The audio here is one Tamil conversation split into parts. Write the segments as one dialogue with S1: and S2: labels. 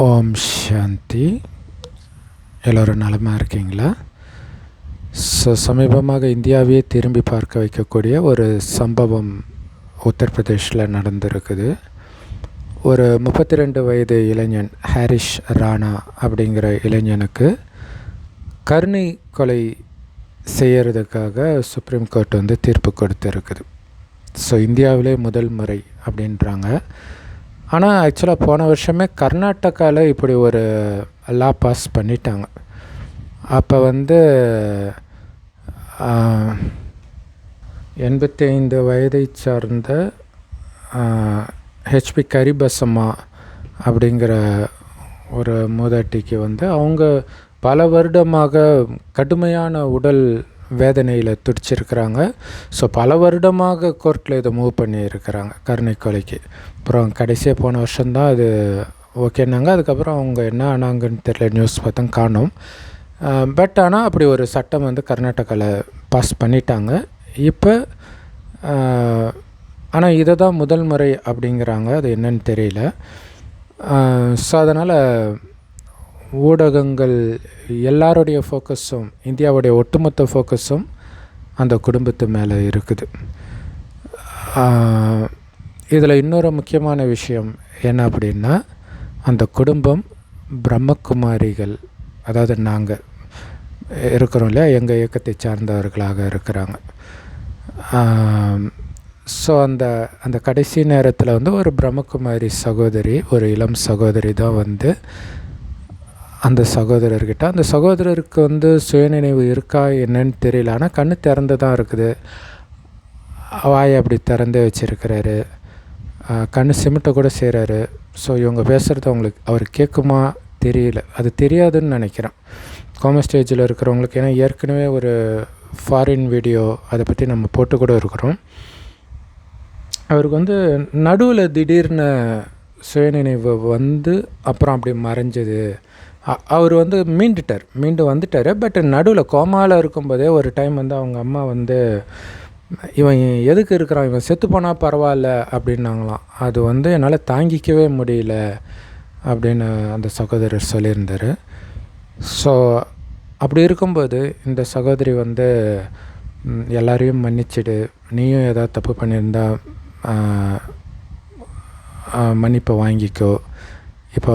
S1: ஓம் சாந்தி. எல்லோரும் நலமாக இருக்கீங்களா? சமீபமாக இந்தியாவையே திரும்பி பார்க்க வைக்கக்கூடிய ஒரு சம்பவம் உத்தரப்பிரதேஷில் நடந்திருக்குது. ஒரு 32 வயது இளைஞன் ஹாரிஷ் ராணா அப்படிங்கிற இளைஞனுக்கு கருணை கொலை செய்கிறதுக்காக சுப்ரீம் கோர்ட் தீர்ப்பு கொடுத்துருக்குது. இந்தியாவிலே முதல் முறை அப்படின்றாங்க. ஆனால் ஆக்சுவலாக போன வருஷமே கர்நாடகாவில் இப்படி ஒரு லா பாஸ் பண்ணிட்டாங்க. அப்போ 85 வயதை சார்ந்த ஹெச்பி கரிபசம்மா அப்படிங்கிற ஒரு மூதாட்டிக்கு அவங்க பல வருடமாக கடுமையான உடல் வேதனையில் துடிச்சிருக்கிறாங்க. பல வருடமாக கோர்ட்டில் இதை மூவ் பண்ணியிருக்கிறாங்க கருணை கொலைக்கு. அப்புறம் கடைசியாக போன வருஷம்தான் அது ஓகேனாங்க. அதுக்கப்புறம் அவங்க என்ன ஆனாங்கன்னு தெரியல, நியூஸ் பார்த்தா காணோம். பட் ஆனால் அப்படி ஒரு சட்டம் கர்நாடகாவில் பாஸ் பண்ணிட்டாங்க இப்போ. ஆனால் இதை தான் முதல் முறை அப்படிங்கிறாங்க, அது என்னன்னு தெரியல. அதனால் ஊடகங்கள் எல்லாருடைய ஃபோக்கஸும், இந்தியாவுடைய ஒட்டுமொத்த ஃபோக்கஸும் அந்த குடும்பத்து மேலே இருக்குது. இதில் இன்னொரு முக்கியமான விஷயம் என்ன அப்படின்னா, அந்த குடும்பம் பிரம்மகுமாரிகள், அதாவது நாங்கள் இருக்கிறோம் இல்லையா, எங்கள் இயக்கத்தை சார்ந்தவர்களாக இருக்கிறாங்க. அந்த கடைசி நேரத்தில் ஒரு பிரம்மகுமாரி சகோதரி, ஒரு இளம் சகோதரி தான் அந்த சகோதரர்கிட்ட, அந்த சகோதரருக்கு சுயநினைவு இருக்கா என்னன்னு தெரியல. ஆனால் கண்ணு திறந்து தான் இருக்குது, வாயை அப்படி திறந்தே வச்சுருக்கிறாரு, கண்ணு சிமிட்ட கூட செய்கிறாரு. இவங்க பேசுகிறது அவர் கேட்குமா தெரியல, அது தெரியாதுன்னு நினைக்கிறேன் கோமா ஸ்டேஜில் இருக்கிறவங்களுக்கு. ஏன்னா ஏற்கனவே ஒரு ஃபாரின் வீடியோ அதை பற்றி நம்ம போட்டு கூட இருக்கிறோம். அவருக்கு நடுவில் திடீர்னு சுயநினைவு அப்புறம் அப்படி மறைஞ்சது. அவர் மீண்டு வந்துட்டார். பட் நடுவில் கோமாவில் இருக்கும்போதே ஒரு டைம் அவங்க அம்மா இவன் எதுக்கு இருக்கிறான், இவன் செத்து போனால் பரவாயில்ல அப்படின்னாங்களாம். அது என்னால் தாங்கிக்கவே முடியல அப்படின்னு அந்த சகோதரர் சொல்லியிருந்தார். அப்படி இருக்கும்போது இந்த சகோதரி எல்லாரையும் மன்னிச்சிடு, நீயும் ஏதாவது தப்பு பண்ணியிருந்தா மன்னிப்பை வாங்கிக்கோ, இப்போ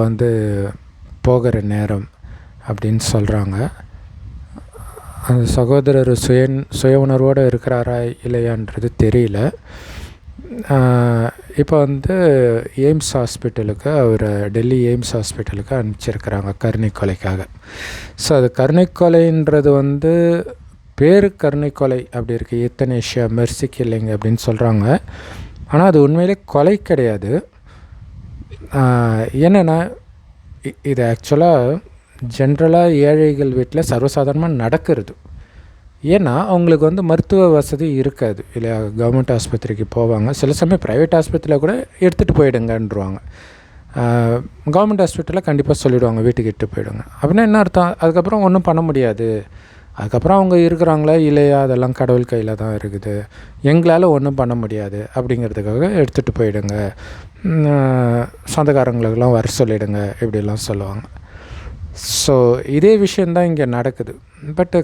S1: போகிற நேரம் அப்படின்னு சொல்கிறாங்க. அந்த சகோதரர் சுய உணர்வோடு இருக்கிறாரா இல்லையான்றது தெரியல. இப்போ எய்ம்ஸ் ஹாஸ்பிட்டலுக்கு, அவர் டெல்லி எய்ம்ஸ் ஹாஸ்பிட்டலுக்கு அனுப்பிச்சிருக்கிறாங்க கருணை கொலைக்காக. அது கருணை கொலைன்றது பேர் கருணை கொலை அப்படி இருக்குது, யூத்தனேஷியா, மெர்சி கில்லிங் அப்படின்னு சொல்கிறாங்க. ஆனால் அது உண்மையிலே கொலை கிடையாது. என்னென்னா இது ஆக்சுவலாக ஜென்ரலாக ஏழைகள் வீட்டில் சர்வசாதாரணமாக நடக்கிறது. ஏன்னா அவங்களுக்கு மருத்துவ வசதி இருக்காது இல்லையா, கவர்மெண்ட் ஆஸ்பத்திரிக்கு போவாங்க. சில சமயம் ப்ரைவேட் ஆஸ்பத்திரியில் கூட எடுத்துகிட்டு போயிடுங்கன்றுவாங்க. கவர்மெண்ட் ஹாஸ்பிட்டலில் கண்டிப்பாக சொல்லிவிடுவாங்க வீட்டுக்கு எடுத்து போயிடுங்க. அப்படின்னா என்ன அர்த்தம், அதுக்கப்புறம் ஒன்றும் பண்ண முடியாது. அதுக்கப்புறம் அவங்க இருக்கிறாங்களா இல்லையா அதெல்லாம் கடவுள் கையில் தான் இருக்குது, எங்களால் ஒன்றும் பண்ண முடியாது அப்படிங்கிறதுக்காக எடுத்துகிட்டு போயிடுங்க, சொந்தக்காரங்களுக்கெல்லாம் வர சொல்லிவிடுங்க இப்படிலாம் சொல்லுவாங்க. இதே விஷயந்தான் இங்கே நடக்குது. பட்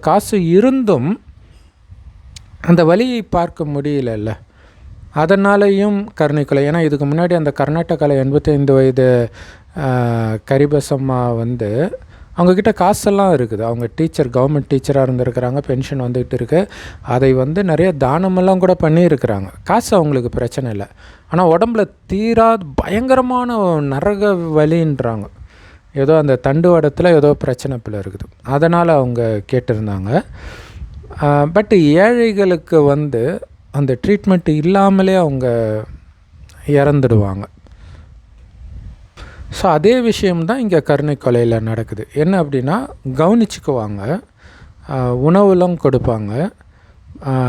S1: காசு இருந்தும் அந்த வலியை பார்க்க முடியலல்ல, அதனாலேயும் கருணை கொலை. ஏன்னா இதுக்கு முன்னாடி அந்த கர்நாடகாவில் 85 வயது கரிபசம்மா அவங்கக்கிட்ட காசெல்லாம் இருக்குது. அவங்க டீச்சர், கவர்மெண்ட் டீச்சராக இருந்திருக்கிறாங்க, பென்ஷன் இருக்குது. அதை நிறைய தானமெல்லாம் கூட பண்ணியிருக்கிறாங்க. காசு அவங்களுக்கு பிரச்சனை இல்லை. ஆனால் உடம்புல தீராத பயங்கரமான நரக வலின்றாங்க. ஏதோ அந்த தண்டுவடத்தில் ஏதோ பிரச்சனை பிள்ளை இருக்குது, அதனால் அவங்க கேட்டிருந்தாங்க. பட் ஏழைகளுக்கு அந்த ட்ரீட்மெண்ட் இல்லாமலே அவங்க இறந்துடுவாங்க. அதே விஷயம்தான் இங்கே கருணை கொலையில் நடக்குது. என்ன அப்படின்னா, கவனிச்சுக்குவாங்க, உணவுலாம் கொடுப்பாங்க,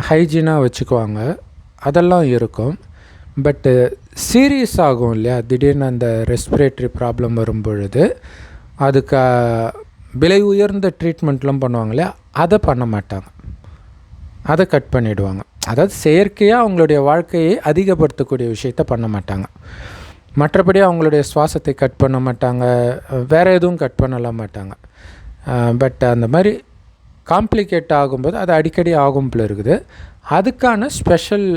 S1: ஹைஜீனாக வச்சுக்குவாங்க, அதெல்லாம் இருக்கும். பட்டு சீரியஸ் ஆகும் இல்லையா, திடீர்னு அந்த ரெஸ்பிரேட்டரி ப்ராப்ளம் வரும் பொழுது அதுக்கு விலை உயர்ந்த ட்ரீட்மெண்ட்லாம் பண்ணுவாங்க இல்லையா, அதை பண்ண மாட்டாங்க, அதை கட் பண்ணிவிடுவாங்க. அதாவது செயற்கையாக அவங்களுடைய வாழ்க்கையை அதிகப்படுத்தக்கூடிய விஷயத்த பண்ண மாட்டாங்க. மற்றபடி அவங்களுடைய சுவாசத்தை கட் பண்ண மாட்டாங்க, வேறு எதுவும் கட் பண்ணலாம் மாட்டாங்க. பட் அந்த மாதிரி காம்ப்ளிகேட் ஆகும்போது அது அடிக்கடி ஆகும் போல இருக்குது. அதுக்கான ஸ்பெஷல்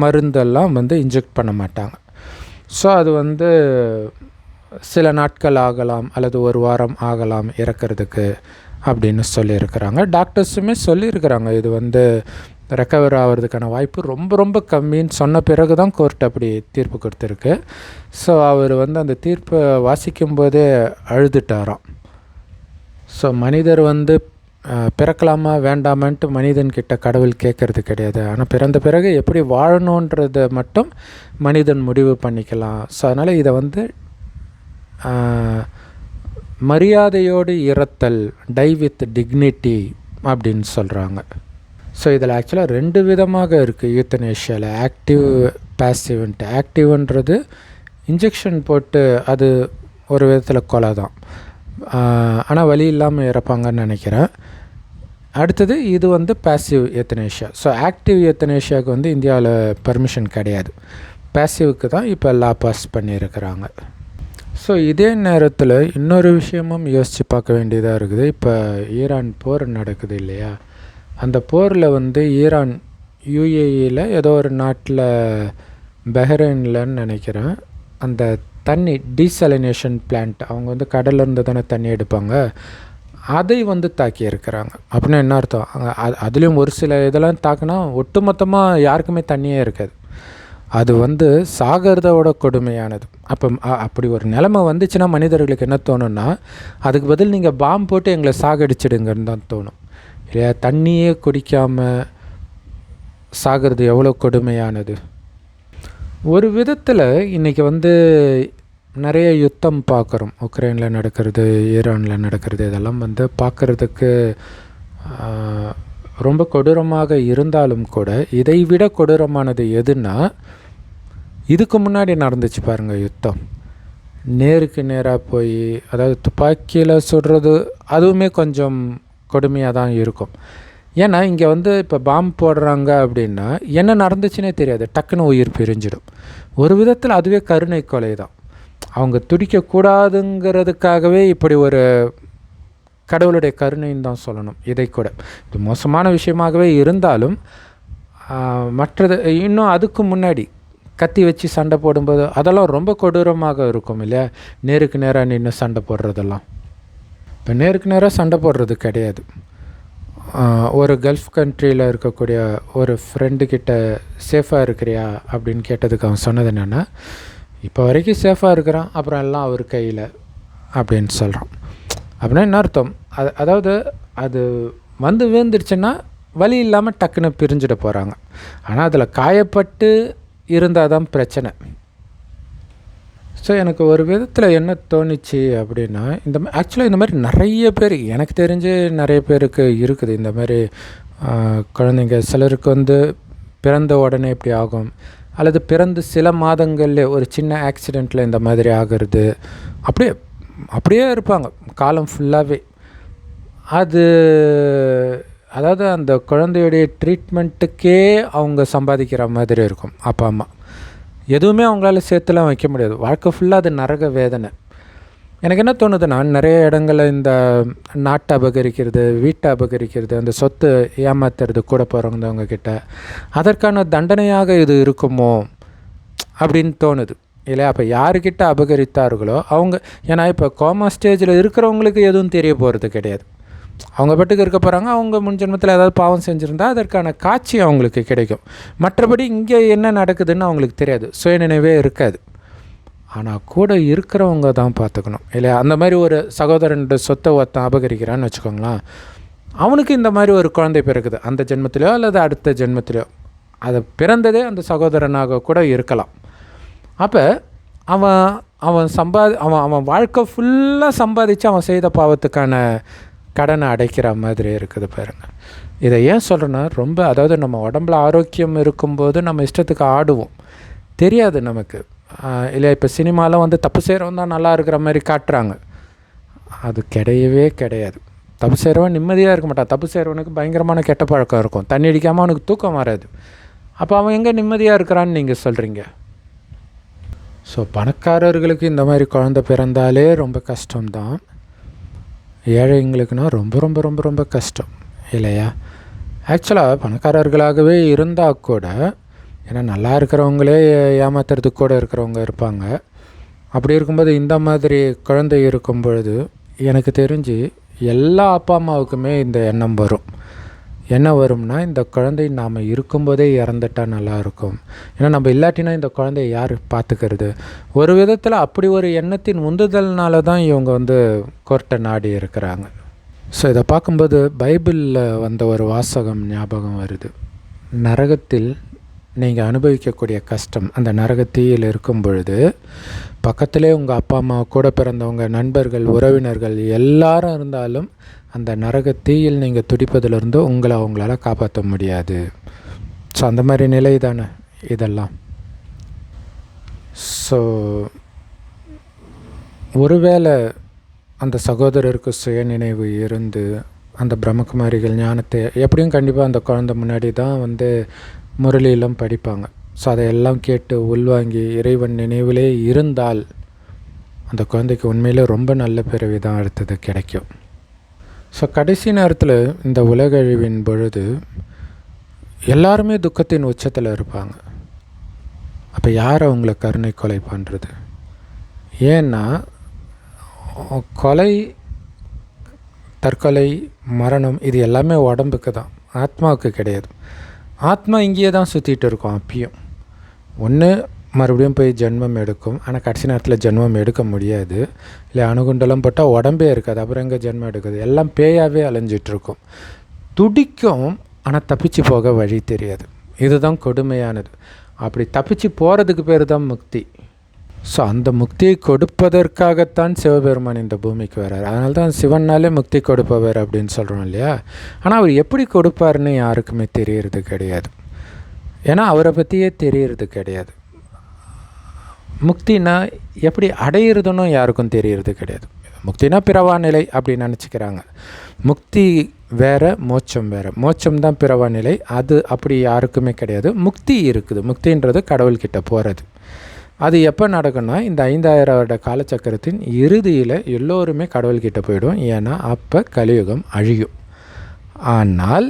S1: மருந்தெல்லாம் வந்து இன்ஜெக்ட் பண்ண மாட்டாங்க. ஸோ அது வந்து சில நாட்கள் ஆகலாம் அல்லது ஒரு வாரம் ஆகலாம் இறக்கிறதுக்கு அப்படின்னு சொல்லியிருக்கிறாங்க. டாக்டர்ஸுமே சொல்லியிருக்கிறாங்க இது வந்து ரெக்கவர் ஆகிறதுக்கான வாய்ப்பு ரொம்ப ரொம்ப கம்மின்னு சொன்ன பிறகு தான் கோர்ட் அப்படி தீர்ப்பு கொடுத்துருக்கு. ஸோ அவர் வந்து அந்த தீர்ப்பை வாசிக்கும்போதே அழுதுட்டாராம். ஸோ மனிதர் வந்து பிறக்கலாமா வேண்டாமான்ட்டு மனிதன்கிட்ட கடவுள் கேட்குறது கிடையாது. ஆனால் பிறந்த பிறகு எப்படி வாழணுன்றதை மட்டும் மனிதன் முடிவு பண்ணிக்கலாம். ஸோ அதனால் இதை வந்து மரியாதையோடு இறத்தல், டை வித் டிக்னிட்டி அப்படின்னு சொல்கிறாங்க. ஸோ இதில் ஆக்சுவலாக 2 விதமாக இருக்குது யூத்தனேஷியாவில், ஆக்டிவ் பேசிவ்ன்ட்டு. ஆக்டிவ்ன்றது இன்ஜெக்ஷன் போட்டு அது ஒரு விதத்தில் கொலை தான், ஆனால் வலி இல்லாமல் இறப்பாங்கன்னு நினைக்கிறேன். அடுத்தது இது வந்து பேசிவ் எத்தனேஷியா. ஸோ ஆக்டிவ் எத்தனேஷியாவுக்கு வந்து இந்தியாவில் பர்மிஷன் கிடையாது, பேசிவுக்கு தான் இப்போ லா பாஸ் பண்ணியிருக்கிறாங்க. ஸோ இதே நேரத்தில் இன்னொரு விஷயமும் யோசித்து பார்க்க வேண்டியதாக இருக்குது. இப்போ ஈரான் போர் நடக்குது இல்லையா, அந்த போரில் வந்து ஈரான் யுஏஇயில் ஏதோ ஒரு நாட்டில் பஹ்ரைன்லன்னு நினைக்கிறேன், அந்த தண்ணி டீசலினேஷன் பிளான்ட், அவங்க வந்து கடல்லேருந்து தானே தண்ணி எடுப்பாங்க, அதை வந்து தாக்கி இருக்கிறாங்க. அப்படின்னா என்ன அர்த்தம், அதுலேயும் ஒரு சில இதெல்லாம் தாக்குனா ஒட்டுமொத்தமாக யாருக்குமே தண்ணியே இருக்காது. அது வந்து சாகிறதோட கொடுமையானது. அப்படி ஒரு நிலைமை வந்துச்சுன்னா மனிதர்களுக்கு என்ன தோணுன்னா, அதுக்கு பதில் நீங்கள் பாம்பு போட்டு எங்களை சாகடிச்சிடுங்கன்னு தான் தோணும் இல்லையா. தண்ணியே குடிக்காமல் சாகிறது எவ்வளோ கொடுமையானது. ஒரு விதத்தில் இன்றைக்கி வந்து நிறைய யுத்தம் பார்க்குறோம், உக்ரைனில் நடக்கிறது, ஈரானில் நடக்கிறது, இதெல்லாம் வந்து பார்க்குறதுக்கு ரொம்ப கொடூரமாக இருந்தாலும் கூட இதைவிட கொடூரமானது எதுன்னா, இதுக்கு முன்னாடி நடந்துச்சு பாருங்கள் யுத்தம், நேருக்கு நேராக போய், அதாவது துப்பாக்கியில் சுடுறது, அதுவுமே கொஞ்சம் கொடுமையாக தான் இருக்கும். ஏன்னா இங்கே வந்து இப்போ பாம்பு போடுறாங்க அப்படின்னா என்ன நடந்துச்சுன்னே தெரியாது, டக்குன்னு உயிர் பிரிஞ்சிடும். ஒரு விதத்தில் அதுவே கருணை கொலை தான். அவங்க துடிக்கக்கூடாதுங்கிறதுக்காகவே இப்படி ஒரு கடவுளுடைய கருணைன்னு தான் சொல்லணும். இதை கூட இது மோசமான விஷயமாகவே இருந்தாலும், மற்றது இன்னும் அதுக்கு முன்னாடி கத்தி வச்சு சண்டை போடும்போது அதெல்லாம் ரொம்ப கொடூரமாக இருக்கும் இல்லையா. நேருக்கு நேராக நின்று சண்டை போடுறதெல்லாம் இப்போ நேருக்கு நேராக சண்டை போடுறது கிடையாது. ஒரு கல்ஃப் கண்ட்ரியில் இருக்கக்கூடிய ஒரு ஃப்ரெண்டுக்கிட்ட சேஃபாக இருக்கிறியா அப்படின்னு கேட்டதுக்கு அவன் சொன்னது என்னென்னா, இப்போ வரைக்கும் சேஃபாக இருக்கிறான், அப்புறம் எல்லாம் அவர் கையில் அப்படின்னு சொல்கிறான். அப்படின்னா என்ன அர்த்தம், அதாவது அது வந்து விழுந்துருச்சுன்னா வலி இல்லாமல் டக்குன்னு பிரிஞ்சிட போகிறாங்க. ஆனால் அதில் காயப்பட்டு இருந்தால் தான் பிரச்சனை. ஸோ எனக்கு ஒரு விதத்தில் என்ன தோணுச்சு அப்படின்னா, ஆக்சுவலாக இந்த மாதிரி நிறைய பேர், எனக்கு தெரிஞ்சு நிறைய பேருக்கு இருக்குது இந்த மாதிரி குழந்தைங்க. சிலருக்கு வந்து பிறந்த உடனே இப்படி ஆகும், அல்லது பிறந்து சில மாதங்கள்லே ஒரு சின்ன ஆக்சிடெண்ட்டில் இந்த மாதிரி ஆகிறது, அப்படியே இருப்பாங்க காலம் ஃபுல்லாகவே. அதாவது அந்த குழந்தையுடைய ட்ரீட்மெண்ட்டுக்கே அவங்க சம்பாதிக்கிற மாதிரி இருக்கும் அப்பா அம்மா. எதுவுமே அவங்களால சேர்த்துலாம் வைக்க முடியாது, வாழ்க்கை ஃபுல்லாக அது நரக வேதனை. எனக்கு என்ன தோணுதுன்னா, நிறைய இடங்களில் இந்த நாட்டை அபகரிக்கிறது, வீட்டை அபகரிக்கிறது, அந்த சொத்து ஏமாத்துறது கூட போகிறவங்க கிட்ட, அதற்கான தண்டனையாக இது இருக்குமோ அப்படின்னு தோணுது இல்லையா. அப்போ யாருக்கிட்ட அபகரித்தார்களோ அவங்க, ஏன்னா இப்போ கோமா ஸ்டேஜில் இருக்கிறவங்களுக்கு எதுவும் தெரிய போகிறது கிடையாது, அவங்க பாட்டுக்கு இருக்க போகிறாங்க. அவங்க முன் ஜென்மத்தில் ஏதாவது பாவம் செஞ்சுருந்தால் அதற்கான காட்சி அவங்களுக்கு கிடைக்கும். மற்றபடி இங்கே என்ன நடக்குதுன்னு அவங்களுக்கு தெரியாது, சுயநினைவே இருக்காது. ஆனால் கூட இருக்கிறவங்க தான் பார்த்துக்கணும் இல்லையா. அந்த மாதிரி ஒரு சகோதரன் சொத்தை ஒருத்தன் அபகரிக்கிறான்னு வச்சுக்கோங்களேன், அவனுக்கு இந்த மாதிரி ஒரு குழந்தை பிறகுது அந்த ஜென்மத்திலையோ அல்லது அடுத்த ஜென்மத்திலையோ, அதை பிறந்ததே அந்த சகோதரனாக கூட இருக்கலாம். அப்போ அவன் வாழ்க்கை ஃபுல்லாக சம்பாதிச்சு அவன் செய்த பாவத்துக்கான கடனை அடைக்கிற மாதிரி இருக்குது பாருங்கள். இதை ஏன் சொல்கிறேன்னா, ரொம்ப அதாவது நம்ம உடம்புல ஆரோக்கியம் இருக்கும்போது நம்ம இஷ்டத்துக்கு ஆடுவோம், தெரியாது நமக்கு இல்லையா. இப்போ சினிமாவில் வந்து தப்பு செய்கிறவன் தான் நல்லா இருக்கிற மாதிரி காட்டுறாங்க, அது கிடையவே கிடையாது. தப்பு செய்கிறவன் நிம்மதியாக இருக்க மாட்டான், தப்பு செய்கிறவனுக்கு பயங்கரமான கெட்ட பழக்கம் இருக்கும், தண்ணி அடிக்காமல் அவனுக்கு தூக்கம் வராது. அப்போ அவன் எங்கே நிம்மதியாக இருக்கிறான்னு நீங்கள் சொல்கிறீங்க. ஸோ பணக்காரர்களுக்கு இந்த மாதிரி குழந்தை பிறந்தாலே ரொம்ப கஷ்டம்தான். ஏழைங்களுக்குன்னா ரொம்ப ரொம்ப ரொம்ப ரொம்ப கஷ்டம் இல்லையா? ஆக்சுவலாக பணக்காரர்களாகவே இருந்தால் கூட, ஏன்னா நல்லா இருக்கிறவங்களே ஏமாத்துறதுக்கு கூட இருக்கிறவங்க இருப்பாங்க. அப்படி இருக்கும்போது இந்த மாதிரி குழந்தை இருக்கும் பொழுது எனக்கு தெரிஞ்சு எல்லா அப்பா அம்மாவுக்குமே இந்த எண்ணம் வரும். என்ன வரும்னா, இந்த குழந்தை நாம் இருக்கும்போதே இறந்துட்டால் நல்லாயிருக்கும். ஏன்னா நம்ம இல்லாட்டினா இந்த குழந்தைய யார் பார்த்துக்கிறது? ஒரு விதத்தில் அப்படி ஒரு எண்ணத்தின் உந்துதல்னால தான் இவங்க கோர்ட்டை நாடி இருக்கிறாங்க. ஸோ இதை பார்க்கும்போது பைபிளில் வந்த ஒரு வாசகம் ஞாபகம் வருது. நரகத்தில் நீங்கள் அனுபவிக்கக்கூடிய கஷ்டம், அந்த நரகத்தீயில் இருக்கும் பொழுது பக்கத்திலே உங்கள் அப்பா அம்மா, கூட பிறந்தவங்க, நண்பர்கள், உறவினர்கள் எல்லாரும் இருந்தாலும் அந்த நரகத்தீயில் நீங்கள் துடிப்பதிலிருந்து அவங்களால காப்பாற்ற முடியாது. ஸோ அந்த மாதிரி நிலை தானே இதெல்லாம். ஸோ ஒருவேளை அந்த சகோதரருக்கு சுயநினைவு இருந்து அந்த பிரம்மகுமாரிகள் ஞானத்தை எப்படியும் கண்டிப்பாக அந்த குழந்தை முன்னாடி தான் முரளியெல்லாம் படிப்பாங்க. ஸோ அதையெல்லாம் கேட்டு உள்வாங்கி இறைவன் நினைவிலே இருந்தால் அந்த குழந்தைக்கு உண்மையிலே ரொம்ப நல்ல பிறவி தான் அடுத்தது கிடைக்கும். ஸோ கடைசி நேரத்தில் இந்த உலகழிவின் பொழுது எல்லாருமே துக்கத்தின் உச்சத்தில் இருப்பாங்க. அப்போ யார் அவங்கள கருணை கொலை பண்ணுறது? ஏன்னா கொலை, தற்கொலை, மரணம் இது எல்லாமே உடம்புக்கு தான், ஆத்மாவுக்கு கிடையாது. ஆத்மா இங்கேயே தான் சுற்றிட்டு இருக்கோம். அப்பயும் ஒன்று மறுபடியும் போய் ஜென்மம் எடுக்கும். ஆனால் கடைசி நேரத்தில் ஜென்மம் எடுக்க முடியாது. இல்லை அணுகுண்டெல்லாம் போட்டால் உடம்பே இருக்காது. அப்புறம் எங்கே ஜென்மம் எடுக்குது? எல்லாம் பேயாகவே அலைஞ்சிட்ருக்கும். துடிக்கும், ஆனால் தப்பிச்சு போக வழி தெரியாது. இதுதான் கொடுமையானது. அப்படி தப்பிச்சு போகிறதுக்கு பேர் தான் முக்தி. ஸோ அந்த முக்தியை கொடுப்பதற்காகத்தான் சிவபெருமான் இந்த பூமிக்கு வர்றார். அதனால தான் சிவன்னாலே முக்தி கொடுப்பவர் அப்படின்னு சொல்கிறோம் இல்லையா? ஆனால் அவர் எப்படி கொடுப்பார்னு யாருக்குமே தெரியறது கிடையாது. ஏன்னா அவரை பற்றியே தெரியறது கிடையாது. முக்தினா எப்படி அடையிறதுன்னு யாருக்கும் தெரியறது கிடையாது. முக்தினா பிறவா நிலை அப்படி நினச்சிக்கிறாங்க. முக்தி வேறு, மோட்சம் வேறு. மோட்சம் தான் பிறவா நிலை. அது அப்படி யாருக்குமே கிடையாது. முக்தி இருக்குது. முக்தின்றது கடவுள்கிட்ட போகிறது. அது எப்போ நடக்கும்னா, இந்த 5000 வருட காலச்சக்கரத்தின் இறுதியில் எல்லோருமே கடவுள்கிட்ட போயிடும். ஏன்னா அப்போ கலியுகம் அழியும். ஆனால்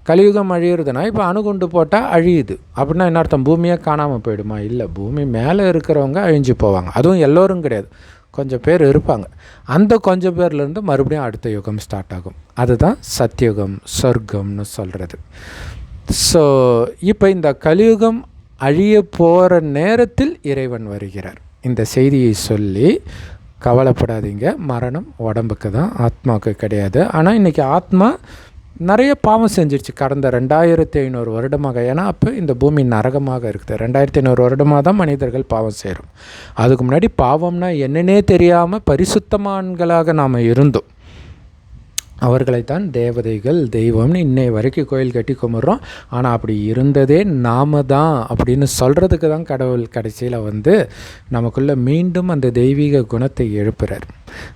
S1: கலியுகம் அழியிறதுனா இப்போ அணுகுண்டு போட்டால் அழியுது அப்படின்னா என்ன அர்த்தம்? பூமியே காணாமல் போயிடுமா? இல்லை, பூமி மேலே இருக்கிறவங்க அழிஞ்சு போவாங்க. அதுவும் எல்லோரும் கிடையாது, கொஞ்சம் பேர் இருப்பாங்க. அந்த கொஞ்சம் பேர்லேருந்து மறுபடியும் அடுத்த யுகம் ஸ்டார்ட் ஆகும். அதுதான் சத்தியுகம், சொர்க்கம்னு சொல்கிறது. ஸோ இப்போ இந்த கலியுகம் அழிய போகிற நேரத்தில் இறைவன் வருகிறார். இந்த செய்தியை சொல்லி கவலைப்படாதீங்க, மரணம் உடம்புக்கு தான், ஆத்மாவுக்கு கிடையாது. ஆனால் இன்றைக்கி ஆத்மா நிறைய பாவம் செஞ்சிருச்சு கடந்த 2500 வருடமாக. ஏன்னா அப்போ இந்த பூமி நரகமாக இருக்குது. 2500 வருடமாக தான் மனிதர்கள் பாவம் செய்கிறோம். அதுக்கு முன்னாடி பாவம்னா என்னன்னே தெரியாமல் பரிசுத்தமான்களாக நாம் இருந்தோம். அவர்களைத்தான் தேவதைகள், தெய்வம்னு இன்னை வரைக்கும் கோயில் கட்டி கும்பிட்றோம். ஆனால் அப்படி இருந்ததே நாம தான் அப்படின்னு சொல்கிறதுக்கு தான் கடவுள் கடைசியில் நமக்குள்ளே மீண்டும் அந்த தெய்வீக குணத்தை எழுப்புறார்.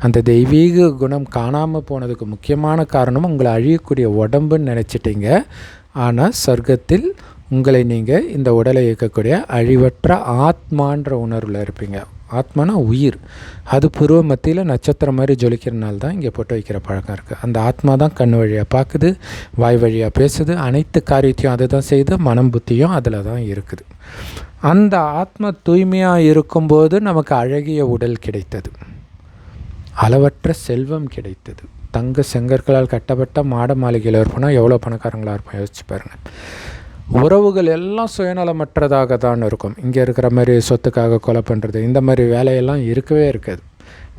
S1: அந்த தெய்வீக குணம் காணாமல் போனதுக்கு முக்கியமான காரணம் உங்களை அழியக்கூடிய உடம்புன்னு நினச்சிட்டிங்க. ஆனால் சொர்க்கத்தில் உங்களை நீங்கள் இந்த உடலை இயக்கக்கூடிய அழிவற்ற ஆத்மான்ற உணர்வில் இருப்பீங்க. ஆத்மானா உயிர். அது பூர்வ மத்தியில் நட்சத்திரம் மாதிரி ஜொலிக்கிறனால தான் இங்கே போட்டு வைக்கிற பழக்கம் இருக்குது. அந்த ஆத்மா தான் கண் வழியாக பார்க்குது, வாய் வழியாக பேசுது, அனைத்து காரியத்தையும் அது தான் செய்து, மனம் புத்தியும் அதில் தான் இருக்குது. அந்த ஆத்மா தூய்மையாக இருக்கும்போது நமக்கு அழகிய உடல் கிடைத்தது, அளவற்ற செல்வம் கிடைத்தது. தங்க செங்கற்களால் கட்டப்பட்ட மாட மாளிகையில் இருப்போம்னா எவ்வளோ பணக்காரங்களாக இருப்போம் யோசிச்சு பாருங்கள். உறவுகள் எல்லாம் சுயநலமற்றதாக தான் இருக்கும். இங்கே இருக்கிற மாதிரி சொத்துக்காக கொலை பண்ணுறது, இந்த மாதிரி வேலையெல்லாம் இருக்கவே இருக்காது.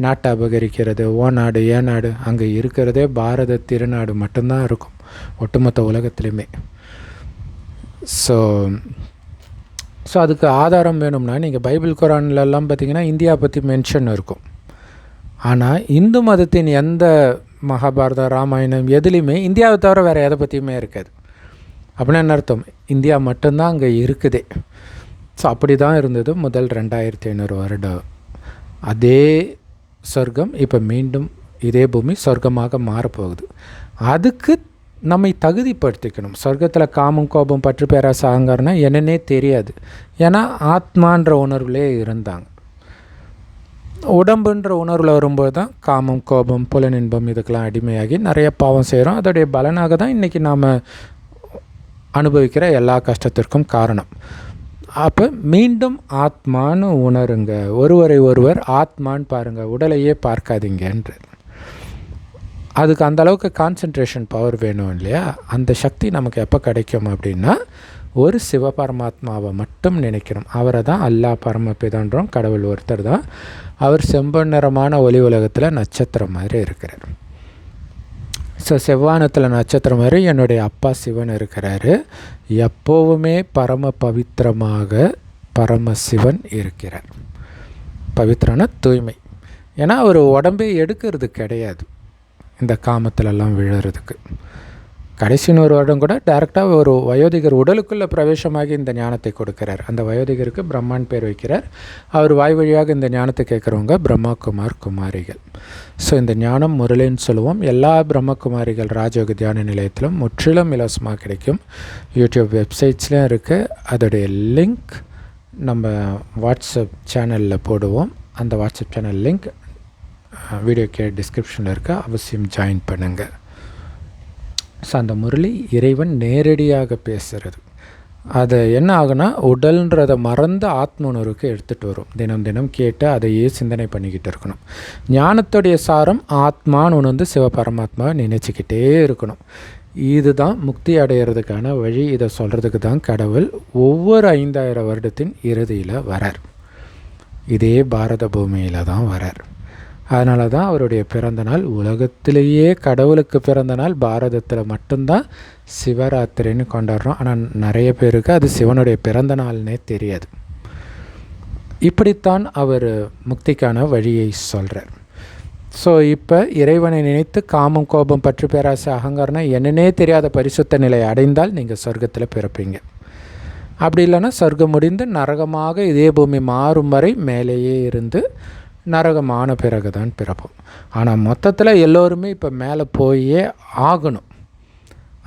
S1: நாட்டை அபகரிக்கிறது, ஓ நாடு ஏ நாடு, அங்கே இருக்கிறதே பாரத திருநாடு மட்டும்தான் இருக்கும் ஒட்டுமொத்த உலகத்துலேயுமே. ஸோ அதுக்கு ஆதாரம் வேணும்னா நீங்கள் பைபிள் குரான்லலாம் பார்த்திங்கன்னா இந்தியா பற்றி மென்ஷன் இருக்கும். ஆனால் இந்து மதத்தின் எந்த மகாபாரதம், ராமாயணம் எதுலேயுமே இந்தியாவை தவிர வேறு எதை பற்றியுமே இருக்காது. அப்படின்னா என்ன அர்த்தம்? இந்தியா மட்டும்தான் அங்கே இருக்குதே. ஸோ அப்படி தான் இருந்தது முதல் 2500 வருடம். அதே சொர்க்கம் இப்போ மீண்டும் இதே பூமி சொர்க்கமாக மாறப்போகுது. அதுக்கு நம்மை தகுதிப்படுத்திக்கணும். சொர்க்கத்தில் காமம், கோபம், பற்று, பேராசை, அகங்காரம்னா என்னன்னே தெரியாது. ஏன்னா ஆத்மான்ற உணர்வுலே இருந்தாங்க. உடம்புன்ற உணர்வில் வரும்போது தான் காமம், கோபம், புலனின்பம் இதுக்கெல்லாம் அடிமையாகி நிறைய பாவம் செய்கிறோம். அதோடைய பலனாக தான் இன்றைக்கி நாம் அனுபவிக்கிற எல்லா கஷ்டத்திற்கும் காரணம். அப்போ மீண்டும் ஆத்மான்னு உணருங்க, ஒருவரை ஒருவர் ஆத்மான்னு பாருங்கள், உடலையே பார்க்காதீங்கன்ற. அதுக்கு அந்தளவுக்கு கான்சன்ட்ரேஷன் பவர் வேணும் இல்லையா? அந்த சக்தி நமக்கு எப்போ கிடைக்கும் அப்படின்னா, ஒரு சிவபரமாத்மாவை மட்டும் நினைக்கணும். அவரை தான் அல்லாஹ் பரமபிதான்றோம், கடவுள் ஒருத்தர் தான். அவர் செம்பொன்னிறமான ஒளி உலகத்தில் நட்சத்திரம் மாதிரி இருக்கிறார். ஸோ செவ்வானத்தில் நட்சத்திரம் மாதிரி என்னுடைய அப்பா சிவன் இருக்கிறாரு. எப்போவுமே பரம பவித்திரமாக பரமசிவன் இருக்கிறார். பவித்திரனா தூய்மை. ஏன்னா அவர் உடம்பே எடுக்கிறது கிடையாது இந்த காமத்திலெல்லாம் விழுறதுக்கு. கடைசின்னு ஒரு வருடம் கூட டைரெக்டாக ஒரு வயோதிகர் உடலுக்குள்ளே பிரவேசமாகி இந்த ஞானத்தை கொடுக்கிறார். அந்த வயோதிகருக்கு பிரம்மான் பேர் வைக்கிறார். அவர் வாய் வழியாக இந்த ஞானத்தை கேட்குறவங்க பிரம்மா குமார் குமாரிகள். ஸோ இந்த ஞானம் முரளின்னு சொல்லுவோம். எல்லா பிரம்மகுமாரிகள் ராஜயோக தியான நிலையத்திலும் முற்றிலும் இலவசமாக கிடைக்கும். யூடியூப் வெப்சைட்ஸ்லேயும் இருக்குது. அதோடைய லிங்க் நம்ம வாட்ஸ்அப் சேனலில் போடுவோம். அந்த வாட்ஸ்அப் சேனல் லிங்க் வீடியோக்கு டிஸ்கிரிப்ஷனில் இருக்க, அவசியம் ஜாயின் பண்ணுங்கள். ஸோ அந்த முரளி இறைவன் நேரடியாக பேசுகிறது. அது என்ன ஆகுனா, உடல்ன்றதை மறந்து ஆத்ம உணர்வுக்கு எடுத்துகிட்டு வரும். தினம் தினம் கேட்டு அதையே சிந்தனை பண்ணிக்கிட்டு இருக்கணும். ஞானத்துடைய சாரம் ஆத்மான்னு உணர்ந்து சிவபரமாத்மாவை நினைச்சிக்கிட்டே இருக்கணும். இதுதான் முக்தி அடையிறதுக்கான வழி. இதை சொல்கிறதுக்கு தான் கடவுள் ஒவ்வொரு 5000 வருடத்தின் இறுதியில் வரார். இதே பாரத பூமியில் தான் வரார். அதனால தான் அவருடைய பிறந்த நாள் உலகத்திலேயே கடவுளுக்கு பிறந்த நாள் பாரதத்தில் மட்டும்தான் சிவராத்திரின்னு கொண்டாடுறோம். ஆனால் நிறைய பேருக்கு அது சிவனுடைய பிறந்த நாள்னே தெரியாது. இப்படித்தான் அவர் முக்திக்கான வழியை சொல்கிறார். ஸோ இப்போ இறைவனை நினைத்து காமம், கோபம், பற்று, பேராசை, அகங்காரம்னா என்னன்னே தெரியாத பரிசுத்த நிலை அடைந்தால் நீங்கள் சொர்க்கத்தில் பிறப்பீங்க. அப்படி இல்லைன்னா சொர்க்கம் முடிந்து நரகமாக இதே பூமி மாறும் வரை மேலேயே இருந்து நரகமான பிறகு தான் பிறப்போம். ஆனால் மொத்தத்தில் எல்லோருமே இப்போ மேலே போயே ஆகணும்.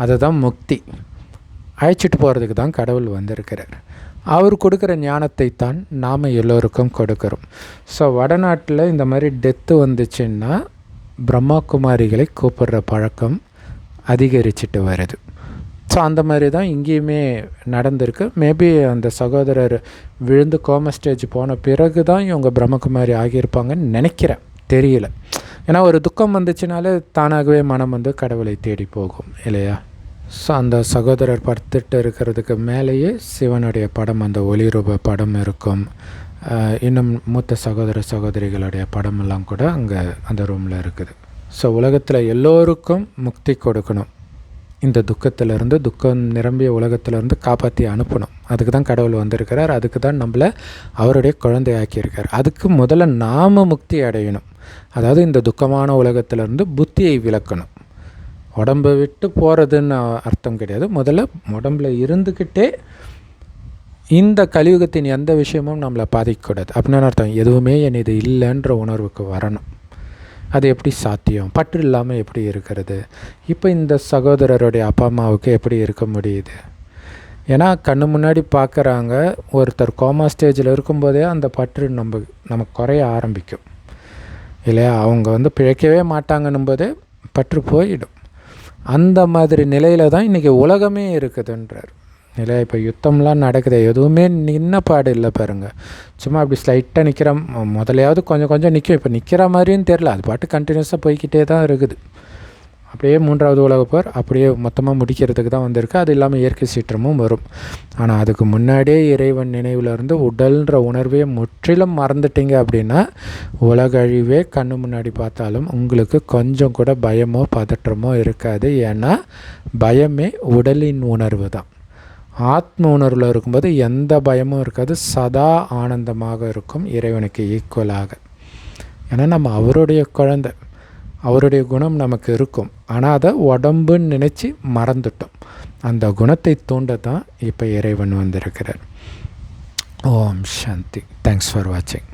S1: அதுதான் முக்தி. அழைச்சிட்டு போகிறதுக்கு தான் கடவுள் வந்திருக்கிறார். அவர் கொடுக்குற ஞானத்தை தான் நாம் எல்லோருக்கும் கொடுக்குறோம். ஸோ வடநாட்டில் இந்த மாதிரி டெத்து வந்துச்சுன்னா பிரம்மா குமாரிகளை கூப்பிடுற பழக்கம் அதிகரிச்சுட்டு வருது. ஸோ அந்த மாதிரி தான் இங்கேயுமே நடந்திருக்கு. மேபி அந்த சகோதரர் விழுந்து கோம ஸ்டேஜ் போன பிறகு தான் இவங்க பிரம்மகுமாரி ஆகியிருப்பாங்கன்னு நினைக்கிறேன், தெரியல. ஏன்னா ஒரு துக்கம் வந்துச்சுனாலே தானாகவே மனம் வந்து கடவுளை தேடி போகும் இல்லையா? ஸோ அந்த சகோதரர் படுத்துட்டு இருக்கிறதுக்கு மேலேயே சிவனுடைய படம், அந்த ஒளி ரூப படம் இருக்கும். இன்னும் மூத்த சகோதர சகோதரிகளுடைய படமெல்லாம் கூட அங்கே அந்த ரூமில் இருக்குது. ஸோ உலகத்தில் எல்லோருக்கும் முக்தி கொடுக்கணும். இந்த துக்கத்திலேருந்து, துக்கம் நிரம்பிய உலகத்திலேருந்து காப்பாற்றி அனுப்பணும். அதுக்கு தான் கடவுள் வந்திருக்கிறார். அதுக்கு தான் நம்மளை அவருடைய குழந்தையாக்கியிருக்கார். அதுக்கு முதல்ல நாம் முக்தி அடையணும். அதாவது இந்த துக்கமான உலகத்திலேருந்து புத்தியை விலக்கணும். உடம்பை விட்டு போகிறதுன்னு அர்த்தம் கிடையாது. முதல்ல உடம்பில் இருந்துக்கிட்டே இந்த கலியுகத்தின் எந்த விஷயமும் நம்மளை பாதிக்கக்கூடாது. அப்படின்னு அர்த்தம், எதுவுமே என் இது இல்லைன்ற உணர்வுக்கு வரணும். அது எப்படி சாத்தியம்? பற்று இல்லாமல் எப்படி இருக்கிறது? இப்போ இந்த சகோதரருடைய அப்பா அம்மாவுக்கு எப்படி இருக்க முடியுது? ஏன்னா கண்ணு முன்னாடி பார்க்குறாங்க. ஒருத்தர் கோமா ஸ்டேஜில் இருக்கும்போதே அந்த பற்று நமக்கு குறைய ஆரம்பிக்கும் இல்லையா? அவங்க வந்து பிழைக்கவே மாட்டாங்கன்னும் போதே பற்று போயிடும். அந்த மாதிரி நிலையில் தான் இன்றைக்கி உலகமே இருக்குதுன்றார் இல்லையா? இப்போ யுத்தம்லாம் நடக்குது, எதுவுமே நின்ன பாடு இல்லை பாருங்கள். சும்மா அப்படி ஸ்லைட்டாக நிற்கிற, முதலையாவது கொஞ்சம் கொஞ்சம் நிற்கும். இப்போ நிற்கிற மாதிரியும் தெரில, அது பாட்டு கண்டினியூஸாக போய்கிட்டே தான் இருக்குது. அப்படியே 3வது உலகப் போர் அப்படியே மொத்தமாக முடிக்கிறதுக்கு தான் வந்திருக்கு. அது இல்லாமல் இயற்கை சீற்றமும் வரும். ஆனால் அதுக்கு முன்னாடியே இறைவன் நினைவில் இருந்து உடல்ன்ற உணர்வே முற்றிலும் மறந்துட்டீங்க அப்படின்னா உலக அழிவே கண்ணு முன்னாடி பார்த்தாலும் உங்களுக்கு கொஞ்சம் கூட பயமோ பதற்றமோ இருக்காது. ஏன்னா பயமே உடலின் உணர்வு தான். ஆத்ம உணர்வில் இருக்கும்போது எந்த பயமும் இருக்காது, சதா ஆனந்தமாக இருக்கும், இறைவனுக்கு ஈக்குவலாக. ஏன்னா நம்ம அவருடைய குழந்தை, அவருடைய குணம் நமக்கு இருக்கும். ஆனால் அதை உடம்புன்னு நினச்சி மறந்துட்டோம். அந்த குணத்தை தூண்ட தான் இப்போ இறைவன் வந்திருக்கிறார். ஓம் சாந்தி. தேங்க்ஸ் ஃபார் வாட்சிங்.